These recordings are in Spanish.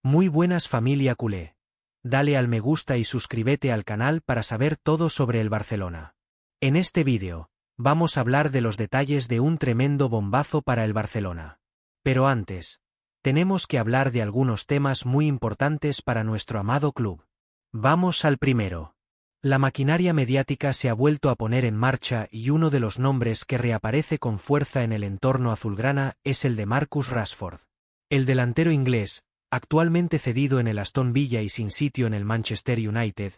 Muy buenas familia culé. Dale al me gusta y suscríbete al canal para saber todo sobre el Barcelona. En este vídeo, vamos a hablar de los detalles de un tremendo bombazo para el Barcelona. Pero antes, tenemos que hablar de algunos temas muy importantes para nuestro amado club. Vamos al primero. La maquinaria mediática se ha vuelto a poner en marcha y uno de los nombres que reaparece con fuerza en el entorno azulgrana es el de Marcus Rashford. El delantero inglés, actualmente cedido en el Aston Villa y sin sitio en el Manchester United,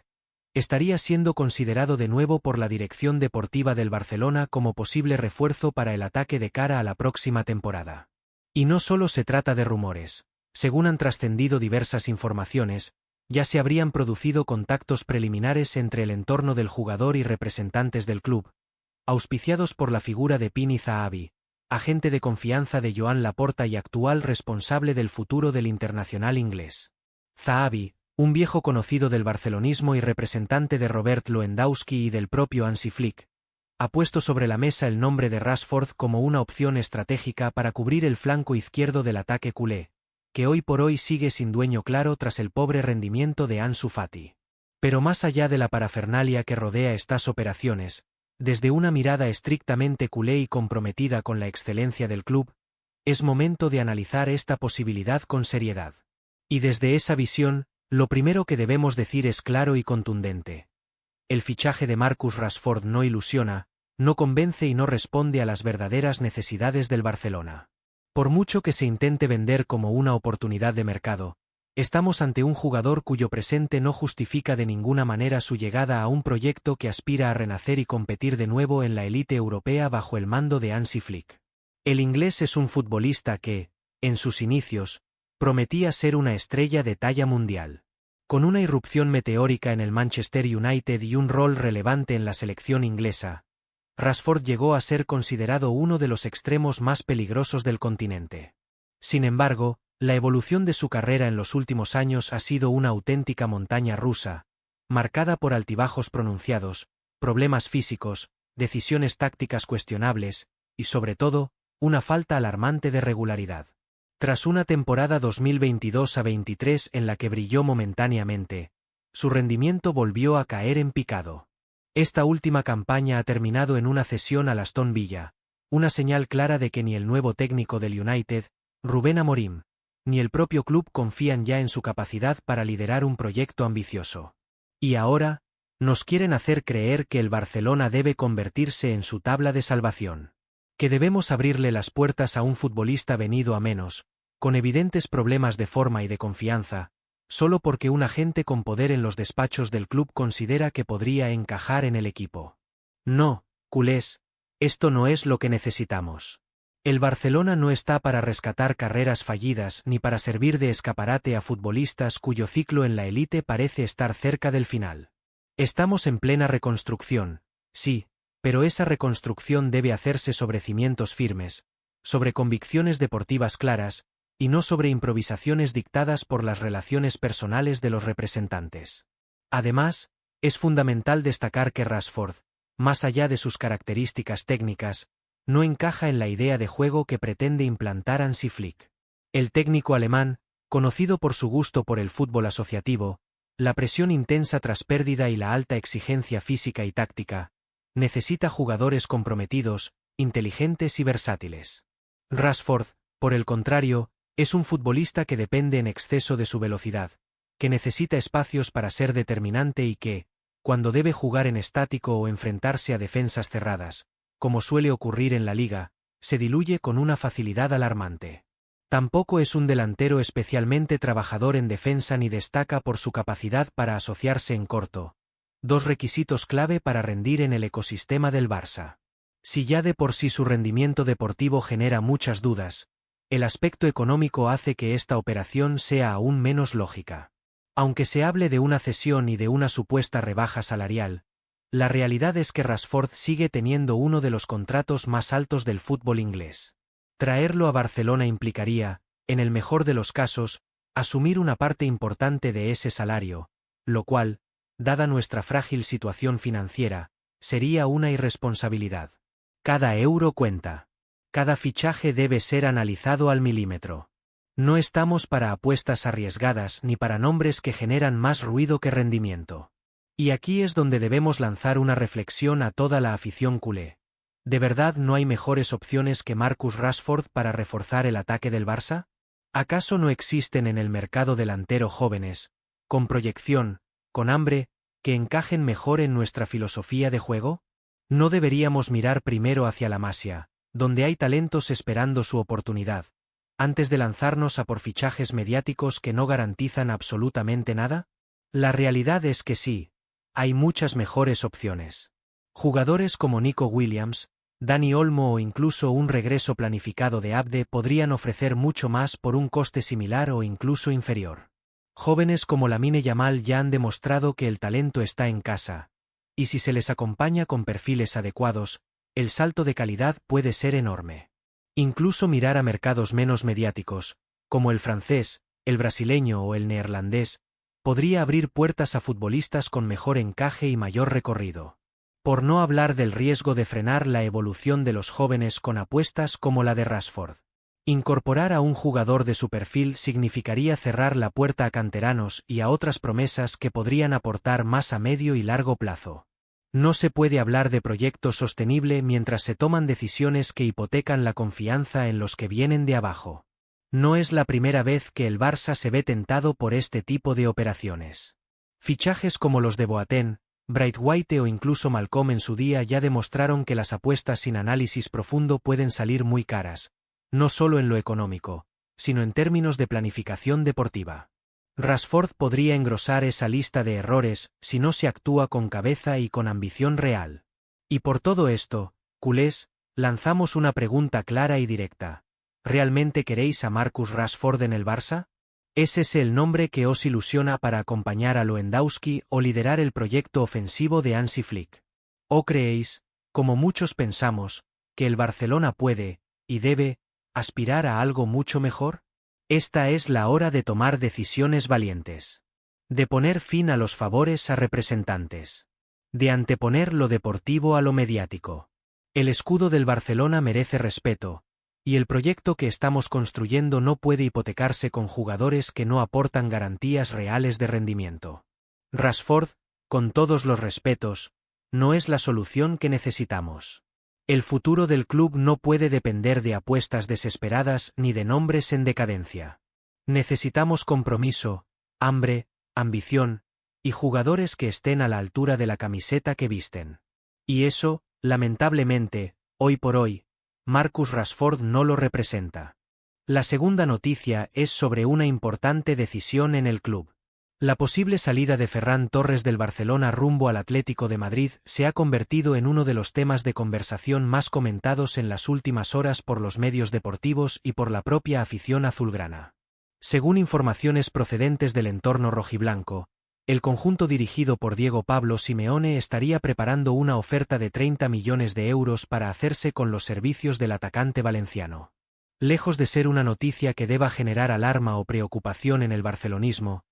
estaría siendo considerado de nuevo por la dirección deportiva del Barcelona como posible refuerzo para el ataque de cara a la próxima temporada. Y no solo se trata de rumores. Según han trascendido diversas informaciones, ya se habrían producido contactos preliminares entre el entorno del jugador y representantes del club, auspiciados por la figura de Pini Zahavi, agente de confianza de Joan Laporta y actual responsable del futuro del internacional inglés. Zahavi, un viejo conocido del barcelonismo y representante de Robert Lewandowski y del propio Hansi Flick, ha puesto sobre la mesa el nombre de Rashford como una opción estratégica para cubrir el flanco izquierdo del ataque culé, que hoy por hoy sigue sin dueño claro tras el pobre rendimiento de Ansu Fati. Pero más allá de la parafernalia que rodea estas operaciones, desde una mirada estrictamente culé y comprometida con la excelencia del club, es momento de analizar esta posibilidad con seriedad. Y desde esa visión, lo primero que debemos decir es claro y contundente. El fichaje de Marcus Rashford no ilusiona, no convence y no responde a las verdaderas necesidades del Barcelona. Por mucho que se intente vender como una oportunidad de mercado, estamos ante un jugador cuyo presente no justifica de ninguna manera su llegada a un proyecto que aspira a renacer y competir de nuevo en la élite europea bajo el mando de Hansi Flick. El inglés es un futbolista que, en sus inicios, prometía ser una estrella de talla mundial. Con una irrupción meteórica en el Manchester United y un rol relevante en la selección inglesa, Rashford llegó a ser considerado uno de los extremos más peligrosos del continente. Sin embargo, la evolución de su carrera en los últimos años ha sido una auténtica montaña rusa, marcada por altibajos pronunciados, problemas físicos, decisiones tácticas cuestionables, y sobre todo, una falta alarmante de regularidad. Tras una temporada 2022-23 en la que brilló momentáneamente, su rendimiento volvió a caer en picado. Esta última campaña ha terminado en una cesión al Aston Villa, una señal clara de que ni el nuevo técnico del United, Rubén Amorim, ni el propio club confían ya en su capacidad para liderar un proyecto ambicioso. Y ahora, nos quieren hacer creer que el Barcelona debe convertirse en su tabla de salvación. Que debemos abrirle las puertas a un futbolista venido a menos, con evidentes problemas de forma y de confianza, solo porque un agente con poder en los despachos del club considera que podría encajar en el equipo. No, culés, esto no es lo que necesitamos. El Barcelona no está para rescatar carreras fallidas ni para servir de escaparate a futbolistas cuyo ciclo en la élite parece estar cerca del final. Estamos en plena reconstrucción, sí, pero esa reconstrucción debe hacerse sobre cimientos firmes, sobre convicciones deportivas claras, y no sobre improvisaciones dictadas por las relaciones personales de los representantes. Además, es fundamental destacar que Rashford, más allá de sus características técnicas, no encaja en la idea de juego que pretende implantar Hansi Flick. El técnico alemán, conocido por su gusto por el fútbol asociativo, la presión intensa tras pérdida y la alta exigencia física y táctica, necesita jugadores comprometidos, inteligentes y versátiles. Rashford, por el contrario, es un futbolista que depende en exceso de su velocidad, que necesita espacios para ser determinante y que, cuando debe jugar en estático o enfrentarse a defensas cerradas, como suele ocurrir en la liga, se diluye con una facilidad alarmante. Tampoco es un delantero especialmente trabajador en defensa ni destaca por su capacidad para asociarse en corto, dos requisitos clave para rendir en el ecosistema del Barça. Si ya de por sí su rendimiento deportivo genera muchas dudas, el aspecto económico hace que esta operación sea aún menos lógica. Aunque se hable de una cesión y de una supuesta rebaja salarial, la realidad es que Rashford sigue teniendo uno de los contratos más altos del fútbol inglés. Traerlo a Barcelona implicaría, en el mejor de los casos, asumir una parte importante de ese salario, lo cual, dada nuestra frágil situación financiera, sería una irresponsabilidad. Cada euro cuenta. Cada fichaje debe ser analizado al milímetro. No estamos para apuestas arriesgadas ni para nombres que generan más ruido que rendimiento. Y aquí es donde debemos lanzar una reflexión a toda la afición culé. ¿De verdad no hay mejores opciones que Marcus Rashford para reforzar el ataque del Barça? ¿Acaso no existen en el mercado delantero jóvenes, con proyección, con hambre, que encajen mejor en nuestra filosofía de juego? ¿No deberíamos mirar primero hacia la Masia, donde hay talentos esperando su oportunidad, antes de lanzarnos a por fichajes mediáticos que no garantizan absolutamente nada? La realidad es que sí, hay muchas mejores opciones. Jugadores como Nico Williams, Dani Olmo o incluso un regreso planificado de Abde podrían ofrecer mucho más por un coste similar o incluso inferior. Jóvenes como Lamine Yamal ya han demostrado que el talento está en casa, y si se les acompaña con perfiles adecuados, el salto de calidad puede ser enorme. Incluso mirar a mercados menos mediáticos, como el francés, el brasileño o el neerlandés, podría abrir puertas a futbolistas con mejor encaje y mayor recorrido. Por no hablar del riesgo de frenar la evolución de los jóvenes con apuestas como la de Rashford. Incorporar a un jugador de su perfil significaría cerrar la puerta a canteranos y a otras promesas que podrían aportar más a medio y largo plazo. No se puede hablar de proyecto sostenible mientras se toman decisiones que hipotecan la confianza en los que vienen de abajo. No es la primera vez que el Barça se ve tentado por este tipo de operaciones. Fichajes como los de Boateng, Braithwaite o incluso Malcolm en su día ya demostraron que las apuestas sin análisis profundo pueden salir muy caras, no solo en lo económico, sino en términos de planificación deportiva. Rashford podría engrosar esa lista de errores si no se actúa con cabeza y con ambición real. Y por todo esto, culés, lanzamos una pregunta clara y directa. ¿Realmente queréis a Marcus Rashford en el Barça? ¿Es ese el nombre que os ilusiona para acompañar a Lewandowski o liderar el proyecto ofensivo de Hansi Flick? ¿O creéis, como muchos pensamos, que el Barcelona puede, y debe, aspirar a algo mucho mejor? Esta es la hora de tomar decisiones valientes. De poner fin a los favores a representantes. De anteponer lo deportivo a lo mediático. El escudo del Barcelona merece respeto, y el proyecto que estamos construyendo no puede hipotecarse con jugadores que no aportan garantías reales de rendimiento. Rashford, con todos los respetos, no es la solución que necesitamos. El futuro del club no puede depender de apuestas desesperadas ni de nombres en decadencia. Necesitamos compromiso, hambre, ambición, y jugadores que estén a la altura de la camiseta que visten. Y eso, lamentablemente, hoy por hoy, Marcus Rashford no lo representa. La segunda noticia es sobre una importante decisión en el club. La posible salida de Ferran Torres del Barcelona rumbo al Atlético de Madrid se ha convertido en uno de los temas de conversación más comentados en las últimas horas por los medios deportivos y por la propia afición azulgrana. Según informaciones procedentes del entorno rojiblanco, el conjunto dirigido por Diego Pablo Simeone estaría preparando una oferta de 30 millones de euros para hacerse con los servicios del atacante valenciano. Lejos de ser una noticia que deba generar alarma o preocupación en el barcelonismo,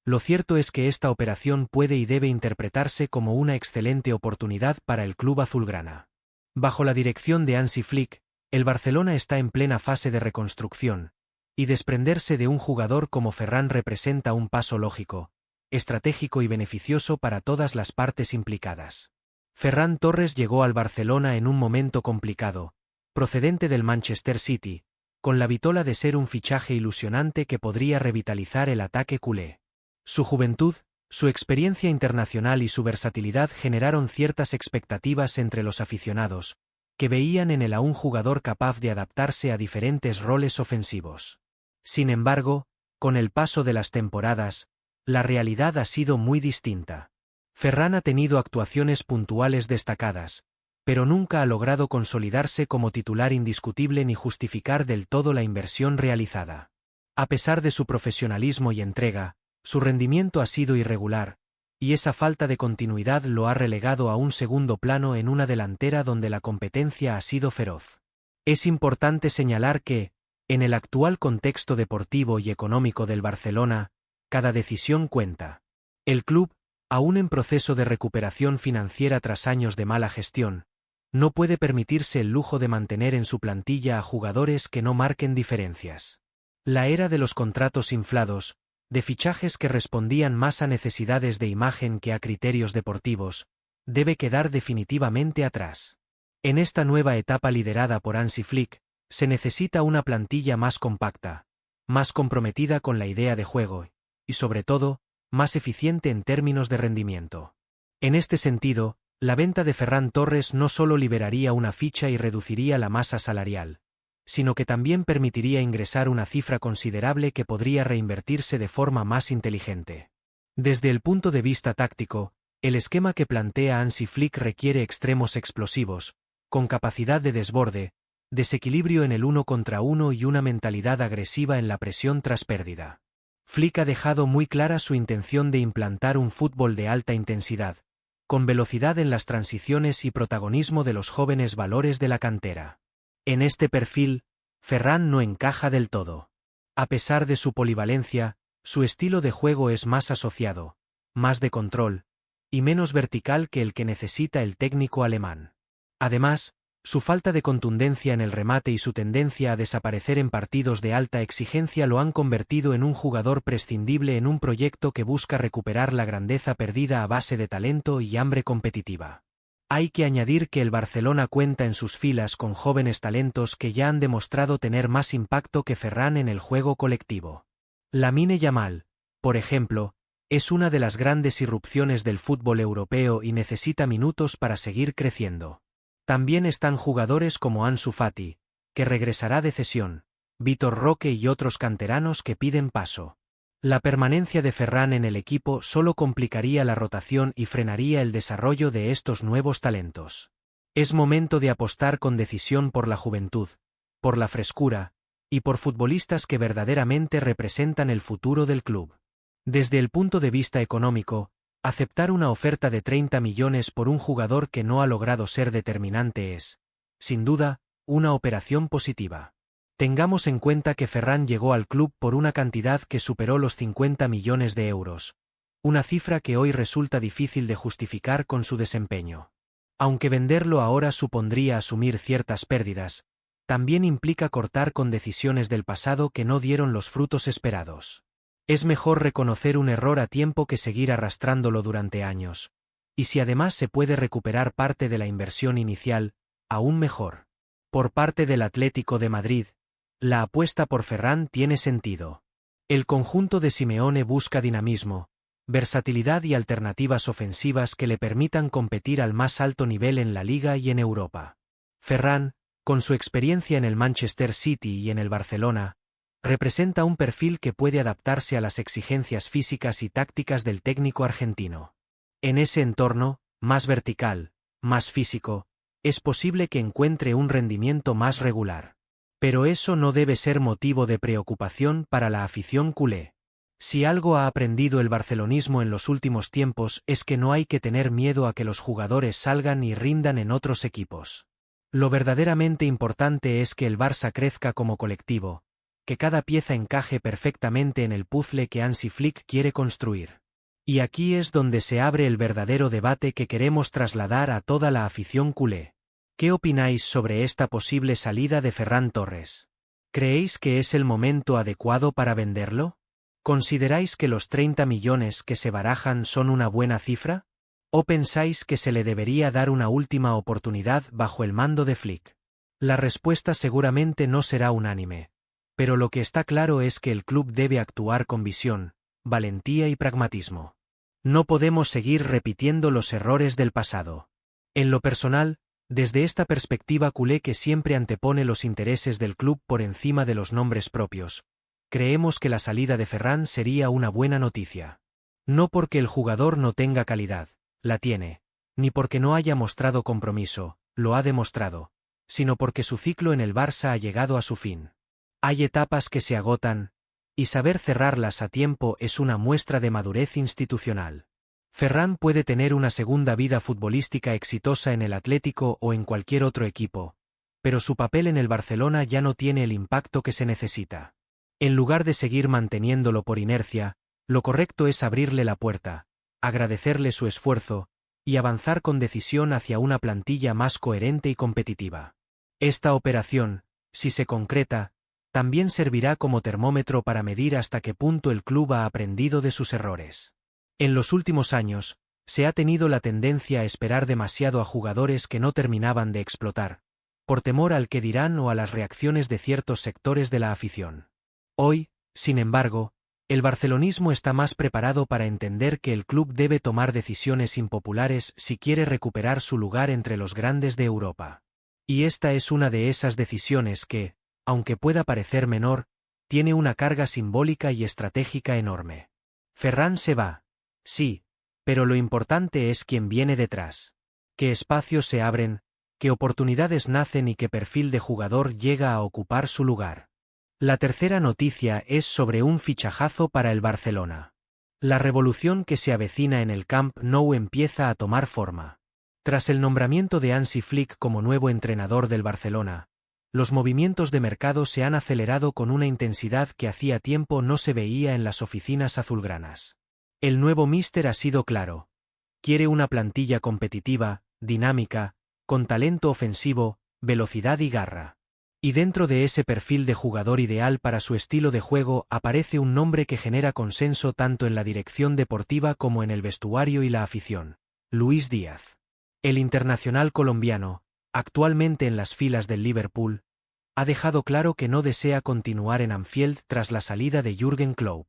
lo cierto es que esta operación puede y debe interpretarse como una excelente oportunidad para el club azulgrana. Bajo la dirección de Hansi Flick, el Barcelona está en plena fase de reconstrucción, y desprenderse de un jugador como Ferran representa un paso lógico, estratégico y beneficioso para todas las partes implicadas. Ferran Torres llegó al Barcelona en un momento complicado, procedente del Manchester City, con la vitola de ser un fichaje ilusionante que podría revitalizar el ataque culé. Su juventud, su experiencia internacional y su versatilidad generaron ciertas expectativas entre los aficionados, que veían en él a un jugador capaz de adaptarse a diferentes roles ofensivos. Sin embargo, con el paso de las temporadas, la realidad ha sido muy distinta. Ferran ha tenido actuaciones puntuales destacadas, pero nunca ha logrado consolidarse como titular indiscutible ni justificar del todo la inversión realizada. A pesar de su profesionalismo y entrega, su rendimiento ha sido irregular, y esa falta de continuidad lo ha relegado a un segundo plano en una delantera donde la competencia ha sido feroz. Es importante señalar que, en el actual contexto deportivo y económico del Barcelona, cada decisión cuenta. El club, aún en proceso de recuperación financiera tras años de mala gestión, no puede permitirse el lujo de mantener en su plantilla a jugadores que no marquen diferencias. La era de los contratos inflados, de fichajes que respondían más a necesidades de imagen que a criterios deportivos, debe quedar definitivamente atrás. En esta nueva etapa liderada por Hansi Flick, se necesita una plantilla más compacta, más comprometida con la idea de juego, y sobre todo, más eficiente en términos de rendimiento. En este sentido, la venta de Ferran Torres no solo liberaría una ficha y reduciría la masa salarial, sino que también permitiría ingresar una cifra considerable que podría reinvertirse de forma más inteligente. Desde el punto de vista táctico, el esquema que plantea Hansi Flick requiere extremos explosivos, con capacidad de desborde, desequilibrio en el 1 contra 1 y una mentalidad agresiva en la presión tras pérdida. Flick ha dejado muy clara su intención de implantar un fútbol de alta intensidad, con velocidad en las transiciones y protagonismo de los jóvenes valores de la cantera. En este perfil, Ferran no encaja del todo. A pesar de su polivalencia, su estilo de juego es más asociado, más de control, y menos vertical que el que necesita el técnico alemán. Además, su falta de contundencia en el remate y su tendencia a desaparecer en partidos de alta exigencia lo han convertido en un jugador prescindible en un proyecto que busca recuperar la grandeza perdida a base de talento y hambre competitiva. Hay que añadir que el Barcelona cuenta en sus filas con jóvenes talentos que ya han demostrado tener más impacto que Ferran en el juego colectivo. Lamine Yamal, por ejemplo, es una de las grandes irrupciones del fútbol europeo y necesita minutos para seguir creciendo. También están jugadores como Ansu Fati, que regresará de cesión, Vitor Roque y otros canteranos que piden paso. La permanencia de Ferran en el equipo solo complicaría la rotación y frenaría el desarrollo de estos nuevos talentos. Es momento de apostar con decisión por la juventud, por la frescura, y por futbolistas que verdaderamente representan el futuro del club. Desde el punto de vista económico, aceptar una oferta de 30 millones por un jugador que no ha logrado ser determinante es, sin duda, una operación positiva. Tengamos en cuenta que Ferran llegó al club por una cantidad que superó los 50 millones de euros, una cifra que hoy resulta difícil de justificar con su desempeño. Aunque venderlo ahora supondría asumir ciertas pérdidas, también implica cortar con decisiones del pasado que no dieron los frutos esperados. Es mejor reconocer un error a tiempo que seguir arrastrándolo durante años. Y si además se puede recuperar parte de la inversión inicial, aún mejor. Por parte del Atlético de Madrid, la apuesta por Ferran tiene sentido. El conjunto de Simeone busca dinamismo, versatilidad y alternativas ofensivas que le permitan competir al más alto nivel en la Liga y en Europa. Ferran, con su experiencia en el Manchester City y en el Barcelona, representa un perfil que puede adaptarse a las exigencias físicas y tácticas del técnico argentino. En ese entorno, más vertical, más físico, es posible que encuentre un rendimiento más regular. Pero eso no debe ser motivo de preocupación para la afición culé. Si algo ha aprendido el barcelonismo en los últimos tiempos es que no hay que tener miedo a que los jugadores salgan y rindan en otros equipos. Lo verdaderamente importante es que el Barça crezca como colectivo, que cada pieza encaje perfectamente en el puzzle que Hansi Flick quiere construir. Y aquí es donde se abre el verdadero debate que queremos trasladar a toda la afición culé. ¿Qué opináis sobre esta posible salida de Ferran Torres? ¿Creéis que es el momento adecuado para venderlo? ¿Consideráis que los 30 millones que se barajan son una buena cifra? ¿O pensáis que se le debería dar una última oportunidad bajo el mando de Flick? La respuesta seguramente no será unánime, pero lo que está claro es que el club debe actuar con visión, valentía y pragmatismo. No podemos seguir repitiendo los errores del pasado. En lo personal, desde esta perspectiva culé que siempre antepone los intereses del club por encima de los nombres propios, creemos que la salida de Ferran sería una buena noticia. No porque el jugador no tenga calidad, la tiene, ni porque no haya mostrado compromiso, lo ha demostrado, sino porque su ciclo en el Barça ha llegado a su fin. Hay etapas que se agotan, y saber cerrarlas a tiempo es una muestra de madurez institucional. Ferran puede tener una segunda vida futbolística exitosa en el Atlético o en cualquier otro equipo, pero su papel en el Barcelona ya no tiene el impacto que se necesita. En lugar de seguir manteniéndolo por inercia, lo correcto es abrirle la puerta, agradecerle su esfuerzo, y avanzar con decisión hacia una plantilla más coherente y competitiva. Esta operación, si se concreta, también servirá como termómetro para medir hasta qué punto el club ha aprendido de sus errores. En los últimos años, se ha tenido la tendencia a esperar demasiado a jugadores que no terminaban de explotar, por temor al que dirán o a las reacciones de ciertos sectores de la afición. Hoy, sin embargo, el barcelonismo está más preparado para entender que el club debe tomar decisiones impopulares si quiere recuperar su lugar entre los grandes de Europa. Y esta es una de esas decisiones que, aunque pueda parecer menor, tiene una carga simbólica y estratégica enorme. Ferran se va. Sí, pero lo importante es quién viene detrás. Qué espacios se abren, qué oportunidades nacen y qué perfil de jugador llega a ocupar su lugar. La tercera noticia es sobre un fichajazo para el Barcelona. La revolución que se avecina en el Camp Nou empieza a tomar forma. Tras el nombramiento de Hansi Flick como nuevo entrenador del Barcelona, los movimientos de mercado se han acelerado con una intensidad que hacía tiempo no se veía en las oficinas azulgranas. El nuevo míster ha sido claro. Quiere una plantilla competitiva, dinámica, con talento ofensivo, velocidad y garra. Y dentro de ese perfil de jugador ideal para su estilo de juego aparece un nombre que genera consenso tanto en la dirección deportiva como en el vestuario y la afición: Luis Díaz. El internacional colombiano, actualmente en las filas del Liverpool, ha dejado claro que no desea continuar en Anfield tras la salida de Jürgen Klopp.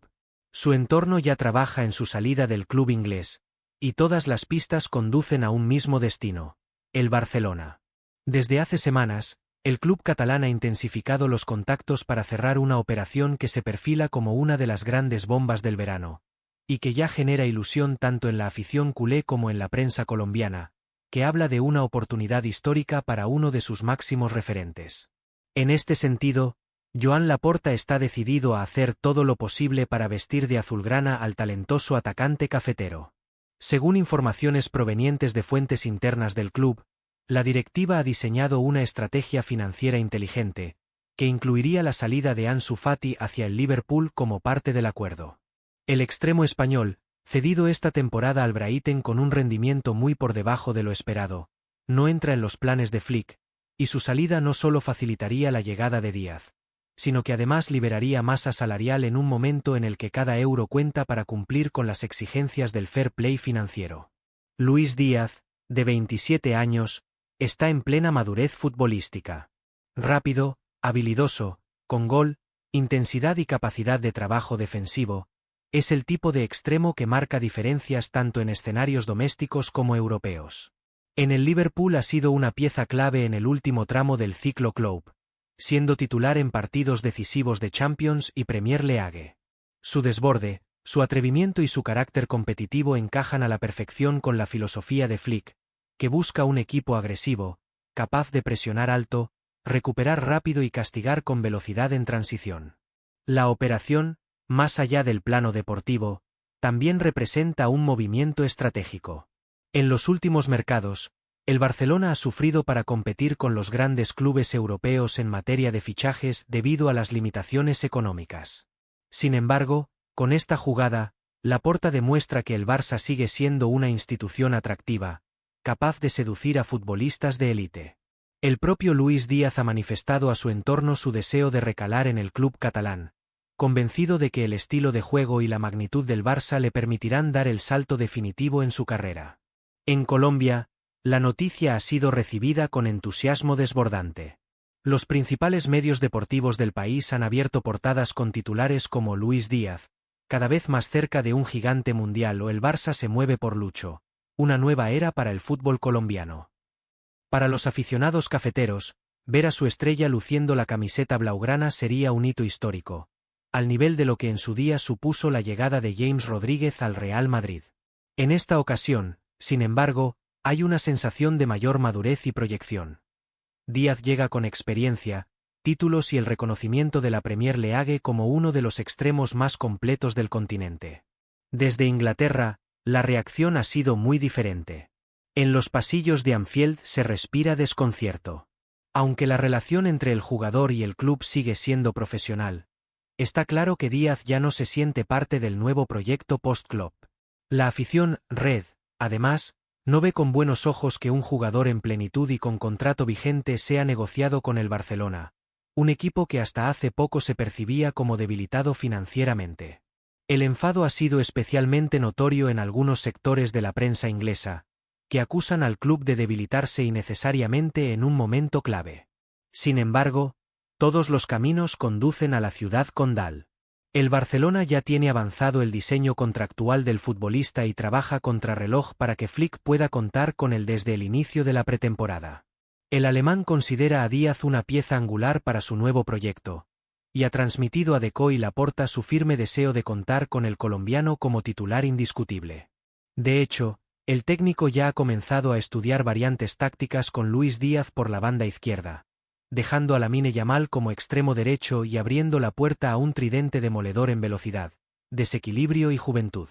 Su entorno ya trabaja en su salida del club inglés, y todas las pistas conducen a un mismo destino: el Barcelona. Desde hace semanas, el club catalán ha intensificado los contactos para cerrar una operación que se perfila como una de las grandes bombas del verano, y que ya genera ilusión tanto en la afición culé como en la prensa colombiana, que habla de una oportunidad histórica para uno de sus máximos referentes. En este sentido, Joan Laporta está decidido a hacer todo lo posible para vestir de azulgrana al talentoso atacante cafetero. Según informaciones provenientes de fuentes internas del club, la directiva ha diseñado una estrategia financiera inteligente, que incluiría la salida de Ansu Fati hacia el Liverpool como parte del acuerdo. El extremo español, cedido esta temporada al Brighton con un rendimiento muy por debajo de lo esperado, no entra en los planes de Flick, y su salida no solo facilitaría la llegada de Díaz, sino que además liberaría masa salarial en un momento en el que cada euro cuenta para cumplir con las exigencias del fair play financiero. Luis Díaz, de 27 años, está en plena madurez futbolística. Rápido, habilidoso, con gol, intensidad y capacidad de trabajo defensivo, es el tipo de extremo que marca diferencias tanto en escenarios domésticos como europeos. En el Liverpool ha sido una pieza clave en el último tramo del ciclo Klopp, siendo titular en partidos decisivos de Champions y Premier League. Su desborde, su atrevimiento y su carácter competitivo encajan a la perfección con la filosofía de Flick, que busca un equipo agresivo, capaz de presionar alto, recuperar rápido y castigar con velocidad en transición. La operación, más allá del plano deportivo, también representa un movimiento estratégico. En los últimos mercados, el Barcelona ha sufrido para competir con los grandes clubes europeos en materia de fichajes debido a las limitaciones económicas. Sin embargo, con esta jugada, Laporta demuestra que el Barça sigue siendo una institución atractiva, capaz de seducir a futbolistas de élite. El propio Luis Díaz ha manifestado a su entorno su deseo de recalar en el club catalán, convencido de que el estilo de juego y la magnitud del Barça le permitirán dar el salto definitivo en su carrera. En Colombia, la noticia ha sido recibida con entusiasmo desbordante. Los principales medios deportivos del país han abierto portadas con titulares como Luis Díaz, cada vez más cerca de un gigante mundial, o el Barça se mueve por Lucho, una nueva era para el fútbol colombiano. Para los aficionados cafeteros, ver a su estrella luciendo la camiseta blaugrana sería un hito histórico, al nivel de lo que en su día supuso la llegada de James Rodríguez al Real Madrid. En esta ocasión, sin embargo, hay una sensación de mayor madurez y proyección. Díaz llega con experiencia, títulos y el reconocimiento de la Premier League como uno de los extremos más completos del continente. Desde Inglaterra, la reacción ha sido muy diferente. En los pasillos de Anfield se respira desconcierto. Aunque la relación entre el jugador y el club sigue siendo profesional, está claro que Díaz ya no se siente parte del nuevo proyecto post-Klopp. La afición red, además, no ve con buenos ojos que un jugador en plenitud y con contrato vigente sea negociado con el Barcelona, un equipo que hasta hace poco se percibía como debilitado financieramente. El enfado ha sido especialmente notorio en algunos sectores de la prensa inglesa, que acusan al club de debilitarse innecesariamente en un momento clave. Sin embargo, todos los caminos conducen a la ciudad condal. El Barcelona ya tiene avanzado el diseño contractual del futbolista y trabaja contrarreloj para que Flick pueda contar con él desde el inicio de la pretemporada. El alemán considera a Díaz una pieza angular para su nuevo proyecto, y ha transmitido a Deco y Laporta su firme deseo de contar con el colombiano como titular indiscutible. De hecho, el técnico ya ha comenzado a estudiar variantes tácticas con Luis Díaz por la banda izquierda, dejando a Lamine Yamal como extremo derecho y abriendo la puerta a un tridente demoledor en velocidad, desequilibrio y juventud.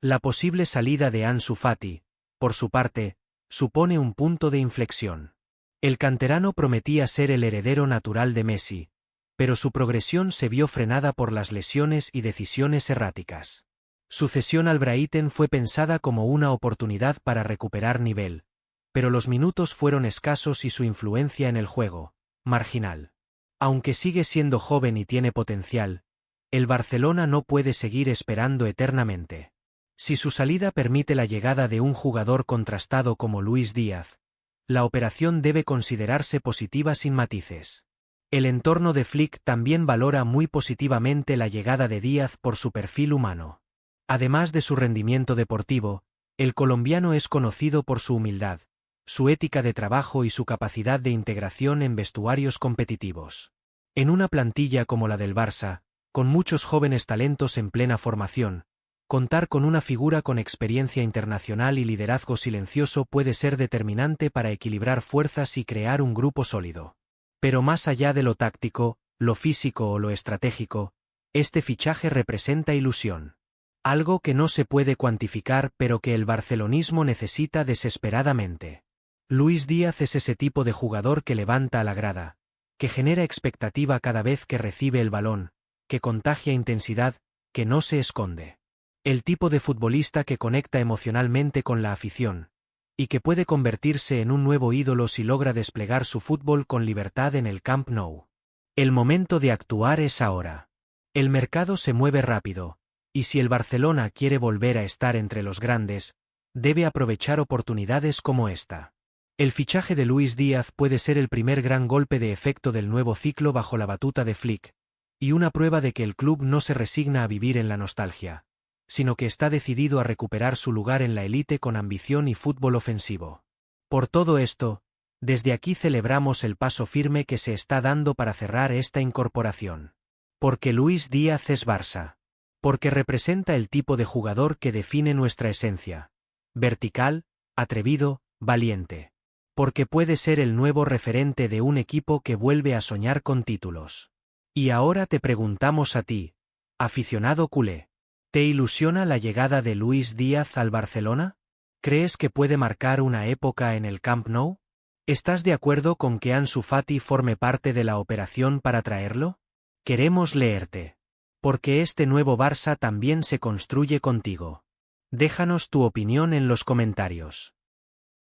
La posible salida de Ansu Fati, por su parte, supone un punto de inflexión. El canterano prometía ser el heredero natural de Messi, pero su progresión se vio frenada por las lesiones y decisiones erráticas. Su cesión al Brighton fue pensada como una oportunidad para recuperar nivel, pero los minutos fueron escasos y su influencia en el juego, marginal. Aunque sigue siendo joven y tiene potencial, el Barcelona no puede seguir esperando eternamente. Si su salida permite la llegada de un jugador contrastado como Luis Díaz, la operación debe considerarse positiva sin matices. El entorno de Flick también valora muy positivamente la llegada de Díaz por su perfil humano. Además de su rendimiento deportivo, el colombiano es conocido por su humildad, su ética de trabajo y su capacidad de integración en vestuarios competitivos. En una plantilla como la del Barça, con muchos jóvenes talentos en plena formación, contar con una figura con experiencia internacional y liderazgo silencioso puede ser determinante para equilibrar fuerzas y crear un grupo sólido. Pero más allá de lo táctico, lo físico o lo estratégico, este fichaje representa ilusión. Algo que no se puede cuantificar pero que el barcelonismo necesita desesperadamente. Luis Díaz es ese tipo de jugador que levanta a la grada, que genera expectativa cada vez que recibe el balón, que contagia intensidad, que no se esconde. El tipo de futbolista que conecta emocionalmente con la afición, y que puede convertirse en un nuevo ídolo si logra desplegar su fútbol con libertad en el Camp Nou. El momento de actuar es ahora. El mercado se mueve rápido, y si el Barcelona quiere volver a estar entre los grandes, debe aprovechar oportunidades como esta. El fichaje de Luis Díaz puede ser el primer gran golpe de efecto del nuevo ciclo bajo la batuta de Flick, y una prueba de que el club no se resigna a vivir en la nostalgia, sino que está decidido a recuperar su lugar en la élite con ambición y fútbol ofensivo. Por todo esto, desde aquí celebramos el paso firme que se está dando para cerrar esta incorporación. Porque Luis Díaz es Barça. Porque representa el tipo de jugador que define nuestra esencia. Vertical, atrevido, valiente. Porque puede ser el nuevo referente de un equipo que vuelve a soñar con títulos. Y ahora te preguntamos a ti, aficionado culé, ¿te ilusiona la llegada de Luis Díaz al Barcelona? ¿Crees que puede marcar una época en el Camp Nou? ¿Estás de acuerdo con que Ansu Fati forme parte de la operación para traerlo? Queremos leerte. Porque este nuevo Barça también se construye contigo. Déjanos tu opinión en los comentarios.